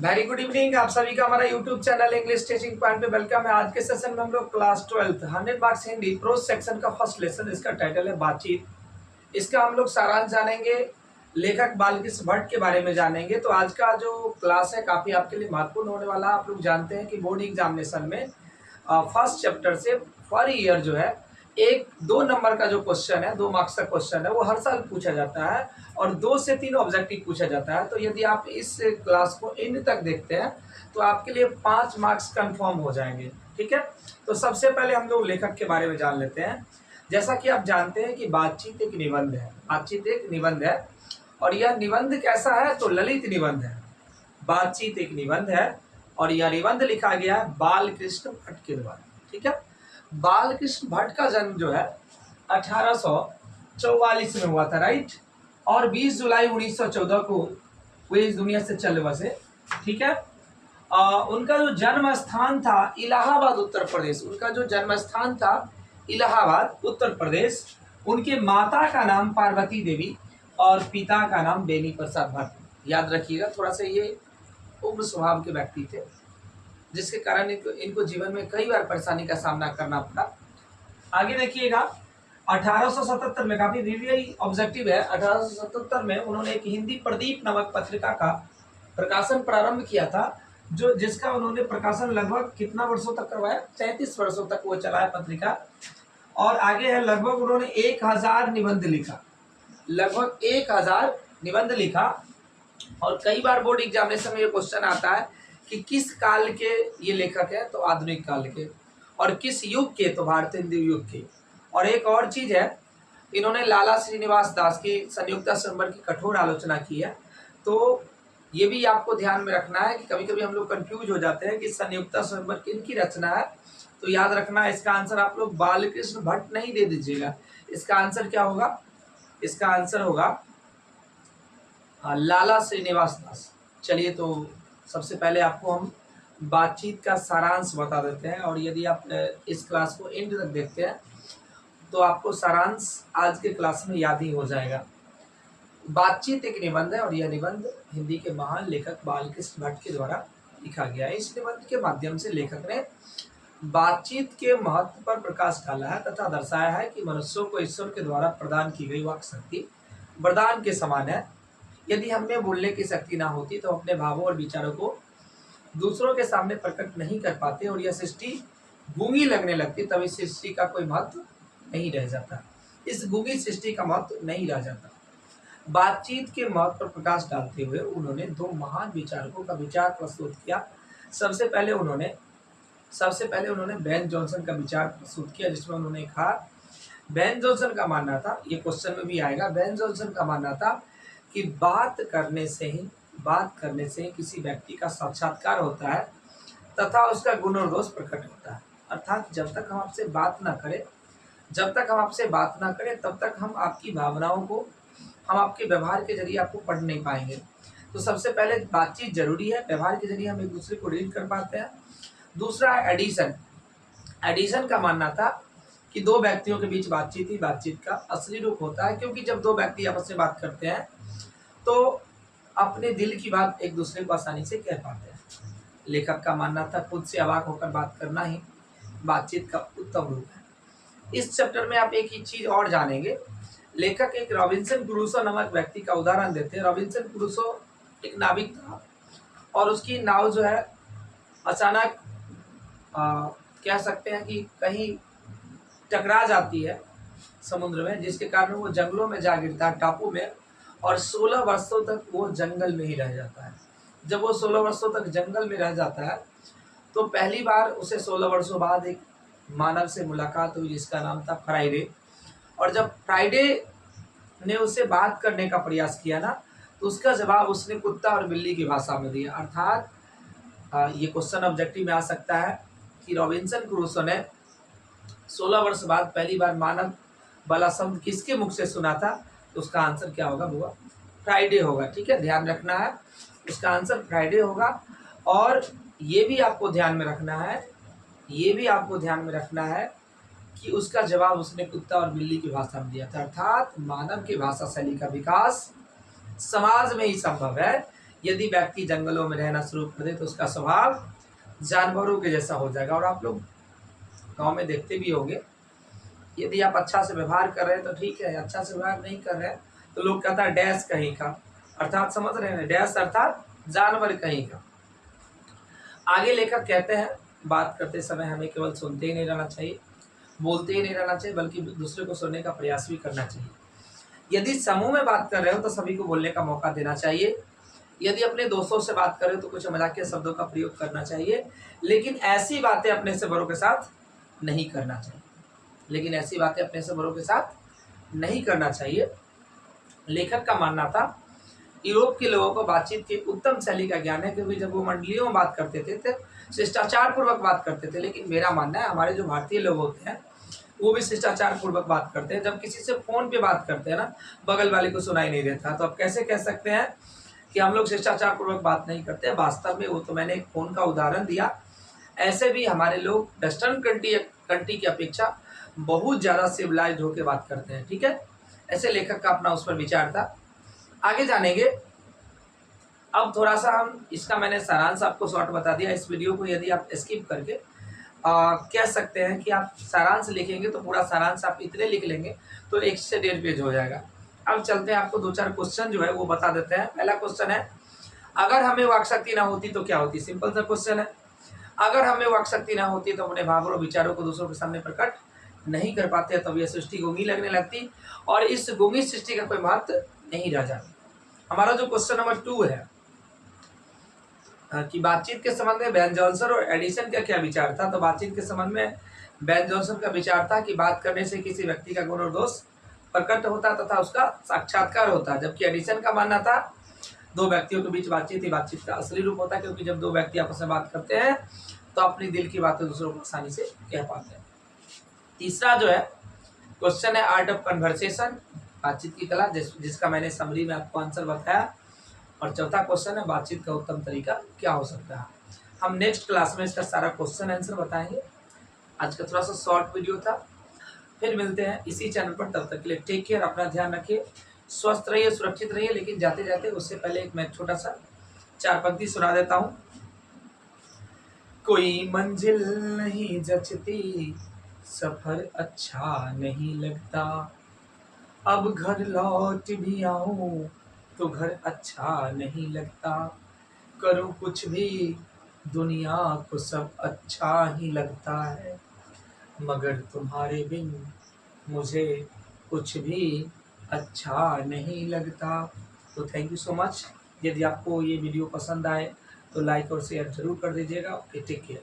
Very good evening. आप सभी का हमारा YouTube channel English teaching point पे वेलकम है। आज के सेशन में हम लोग class 12 100 marks Hindi pros section का फर्स्ट लेसन, इसका टाइटल है बातचीत। इसका हम लोग सारांश जानेंगे, लेखक बालकृष्ण भट्ट के बारे में जानेंगे। तो आज का जो क्लास है काफी आपके लिए महत्वपूर्ण होने वाला है। आप लोग जानते हैं कि बोर्ड एग्जामिनेशन में फर्स्ट चैप्टर से पर ईयर जो है एक 2 नंबर का जो क्वेश्चन है, 2 मार्क्स का क्वेश्चन है, वो हर साल पूछा जाता है और 2 से 3 ऑब्जेक्टिव पूछा जाता है। तो यदि आप इस क्लास को एंड तक देखते हैं तो आपके लिए 5 मार्क्स कंफर्म हो जाएंगे। ठीक है, तो सबसे पहले हम लोग लेखक के बारे में जान लेते हैं। जैसा कि आप जानते हैं कि बातचीत एक निबंध है, बातचीत एक निबंध है और यह निबंध कैसा है तो ललित निबंध है। बातचीत एक निबंध है और यह निबंध लिखा गया है बालकृष्ण भट्ट के द्वारा। ठीक है, बालकृष्ण भट्ट का जन्म जो है 1844 में हुआ था, राइट, और 20 जुलाई 1914 को वे इस दुनिया से चले बसे। ठीक है, उनका जो जन्म स्थान था इलाहाबाद उत्तर प्रदेश, उनका जो जन्म स्थान था इलाहाबाद उत्तर प्रदेश। उनके माता का नाम पार्वती देवी और पिता का नाम बेनी प्रसाद भट्ट। याद रखिएगा, थोड़ा सा ये उग्र स्वभाव के व्यक्ति थे जिसके कारण इनको जीवन में कई बार परेशानी का सामना करना पड़ा। आगे देखिएगा, 1877 में, काफी रियली ऑब्जेक्टिव है, 1877 में उन्होंने एक हिंदी प्रदीप नामक पत्रिका का प्रकाशन प्रारंभ किया था, जो जिसका उन्होंने प्रकाशन लगभग कितना वर्षों तक करवाया, 33 वर्षों तक वो चलाया पत्रिका। और आगे है, लगभग उन्होंने 1000 निबंध लिखा, लगभग 1000 निबंध लिखा। और कई बार बोर्ड एग्जामिनेशन में ये क्वेश्चन आता है कि किस काल के ये लेखक है, तो आधुनिक काल के, और किस युग के, तो भारतीय हिंदी युग के। और एक और चीज है, इन्होंने लाला श्रीनिवास दास की संयुक्ता स्वयंवर की कठोर आलोचना की है। तो ये भी आपको ध्यान में रखना है कि कभी कभी हम लोग कंफ्यूज हो जाते हैं कि संयुक्ता स्वयंवर किनकी रचना है। तो याद रखना है, इसका आंसर आप लोग बालकृष्ण भट्ट नहीं दे दीजिएगा। इसका आंसर क्या होगा, इसका आंसर होगा लाला श्रीनिवास दास। चलिए, तो सबसे पहले आपको हम बातचीत का सारांश बता देते हैं और यदि आप इस क्लास को एंड तक देखते हैं तो आपको सारांश आज के क्लास में याद ही हो जाएगा। बातचीत एक निबंध है और यह निबंध हिंदी के महान लेखक बालकृष्ण भट्ट के द्वारा लिखा गया है। इस निबंध के माध्यम से लेखक ने बातचीत के महत्व पर प्रकाश डाला है तथा दर्शाया है कि मनुष्यों को ईश्वर के द्वारा प्रदान की गई वाक शक्ति वरदान के समान है। यदि हमें बोलने की शक्ति ना होती तो अपने भावों और विचारों को दूसरों के सामने प्रकट नहीं कर पाते और यह सृष्टि गूंगी लगने लगती, तब इस सृष्टि का कोई महत्व नहीं रह जाता, इस गूंगी सृष्टि का महत्व नहीं रह जाता। बातचीत के महत्व पर प्रकाश डालते हुए उन्होंने 2 महान विचारकों का विचार प्रस्तुत किया। सबसे पहले उन्होंने बेन जॉनसन का विचार प्रस्तुत किया, जिसमें उन्होंने कहा, बेन जॉनसन का मानना था, ये क्वेश्चन में भी आएगा, बेन जॉनसन का मानना था कि बात करने से ही किसी व्यक्ति का साक्षात्कार होता है तथा उसका गुण और दोष प्रकट होता है। अर्थात जब तक हम आपसे बात ना करें तब तक हम आपकी भावनाओं को, हम आपके व्यवहार के जरिए आपको पढ़ नहीं पाएंगे। तो सबसे पहले बातचीत जरूरी है, व्यवहार के जरिए हम एक दूसरे को रीड कर पाते हैं। दूसरा है एडिशन। एडिशन का मानना था कि 2 व्यक्तियों के बीच बातचीत ही बातचीत का असली रूप होता है, क्योंकि जब 2 व्यक्ति आपस में बात करते हैं तो अपने दिल की बात एक दूसरे को आसानी से कह पाते हैं। लेखक का मानना था खुद से अवाक होकर बात करना ही बातचीत का उत्तम रूप है। इस चैप्टर में आप एक ही चीज और जानेंगे, लेखक एक रॉबिन्सन क्रूसो नामक व्यक्ति का उदाहरण देते हैं। रॉबिन्सन क्रूसो एक नाविक था और उसकी नाव जो है अचानक कह सकते हैं कि कहीं टकरा जाती है समुद्र में, जिसके कारण वो जंगलों में जा गिरता है, टापू में, और 16 वर्षों तक वो जंगल में ही रह जाता है। जब वो 16 वर्षों तक जंगल में रह जाता है तो पहली बार उसे 16 वर्षों बाद एक मानव से मुलाकात हुई जिसका नाम था फ्राइडे। और जब फ्राइडे ने उसे बात करने का प्रयास किया ना, तो उसका जवाब उसने कुत्ता और बिल्ली की भाषा में दिया। अर्थात ये क्वेश्चन ऑब्जेक्टिव में आ सकता है कि रॉबिन्सन क्रूसो ने 16 वर्ष बाद पहली बार मानव वाला शब्द किसके मुख से सुना था, तो उसका आंसर क्या होगा, वो फ्राइडे होगा। ठीक है, ध्यान रखना है, उसका आंसर फ्राइडे होगा। और ये भी आपको ध्यान में रखना है कि उसका जवाब उसने कुत्ता और बिल्ली की भाषा में दिया था। अर्थात मानव की भाषा शैली का विकास समाज में ही संभव है यदि व्यक्ति जंगलों में रहना शुरू कर दे तो उसका स्वभाव जानवरों के जैसा हो जाएगा। और आप लोग गांव में देखते भी होंगे, यदि आप अच्छा से व्यवहार कर रहे हैं तो ठीक है, अच्छा से व्यवहार नहीं कर रहे हैं तो लोग कहता है डैश कहीं का, अर्थात समझ रहे हैं, डैश अर्थात जानवर कहीं का। आगे लेखक कहते हैं बात करते समय हमें केवल सुनते ही नहीं रहना चाहिए, बोलते ही नहीं रहना चाहिए, बल्कि दूसरे को सुनने का प्रयास भी करना चाहिए। यदि समूह में बात कर रहे हो तो सभी को बोलने का मौका देना चाहिए। यदि अपने दोस्तों से बात कर रहे हो तो कुछ मजाकिया शब्दों का प्रयोग करना चाहिए, लेकिन ऐसी बातें अपने से बड़ों के साथ नहीं करना चाहिए। लेकिन ऐसी बातें अपने से बड़ों के साथ नहीं करना चाहिए। लेखक का मानना था यूरोप के लोगों को बातचीत की उत्तम शैली का ज्ञान है, क्योंकि जब वो मंडलियों में बात करते थे शिष्टाचार पूर्वक बात करते थे। लेकिन मेरा मानना है हमारे जो भारतीय लोग होते हैं वो भी शिष्टाचार पूर्वक बात करते हैं। जब किसी से फोन पे बात करते हैं ना, बगल वाले को सुनाई नहीं देता, तो आप कैसे कह सकते हैं कि हम लोग शिष्टाचार पूर्वक बात नहीं करते? वास्तव में वो तो मैंने एक फोन का उदाहरण दिया, ऐसे भी हमारे लोग वेस्टर्न कंट्री की अपेक्षा बहुत ज़्यादा सिविलाइज्ड होकर बात करते हैं। ठीक है, ऐसे लेखक का अपना उस पर विचार था। आगे जानेंगे। अब थोड़ा सा हम इसका मैंने सारांश आपको शॉर्ट बता दिया। इस वीडियो को यदि आप स्किप करके कह सकते हैं कि आप सारांश लिखेंगे तो पूरा सारांश आप इतने लिख लेंगे तो 1 से 1.5 पेज हो जाएगा। अब चलते हैं, आपको 2-4 क्वेश्चन जो है वो बता देते हैं। पहला क्वेश्चन है, अगर हमें वाक्शक्ति ना होती तो क्या होती? सिंपल सा क्वेश्चन है। अगर हमें वाक्शक्ति ना होती तो अपने भावों और विचारों को दूसरों के सामने प्रकट नहीं कर पाते, तब यह सृष्टि गूंगी लगने लगती और इस गूंगी सृष्टि का कोई महत्व नहीं रह जाता। हमारा जो क्वेश्चन नंबर 2 है कि बातचीत के संबंध में बेन जॉनसन और एडिसन का क्या विचार था? तो बातचीत के संबंध में बेन जॉनसन का विचार था कि बात करने से किसी व्यक्ति का गुण और दोष प्रकट होता तथा उसका साक्षात्कार होता, जबकि एडिसन का मानना था दो व्यक्तियों के बीच बातचीत ही बातचीत का असली रूप होता है, क्योंकि जब दो व्यक्ति आपस में बात करते हैं तो अपनी दिल की बातें दूसरों को आसानी से कह पाते हैं। तीसरा जो है क्वेश्चन है आर्ट ऑफ कन्वर्सेशन, बातचीत की कला, जिसका मैंने समरी में आपको आंसर बताया। और चौथा क्वेश्चन है बातचीत का उत्तम तरीका क्या हो सकता है। हम नेक्स्ट क्लास में इसका सारा क्वेश्चन आंसर बताएंगे। आज का थोड़ा सा शॉर्ट वीडियो था, फिर मिलते हैं इसी चैनल पर। तब तक के लिए टेक केयर, अपना ध्यान रखिए, स्वस्थ रहिए, सुरक्षित रहिए। लेकिन जाते जाते उससे पहले एक मैं छोटा सा 4 पंक्ति सुना देता हूँ। कोई मंजिल नहीं जचती, सफर अच्छा नहीं लगता, अब घर लौट भी आऊं तो घर अच्छा नहीं लगता, करूं कुछ भी दुनिया को सब अच्छा ही लगता है, मगर तुम्हारे बिन मुझे कुछ भी अच्छा नहीं लगता। तो थैंक यू सो मच। यदि आपको ये वीडियो पसंद आए तो लाइक और शेयर जरूर कर दीजिएगा। Okay, take care.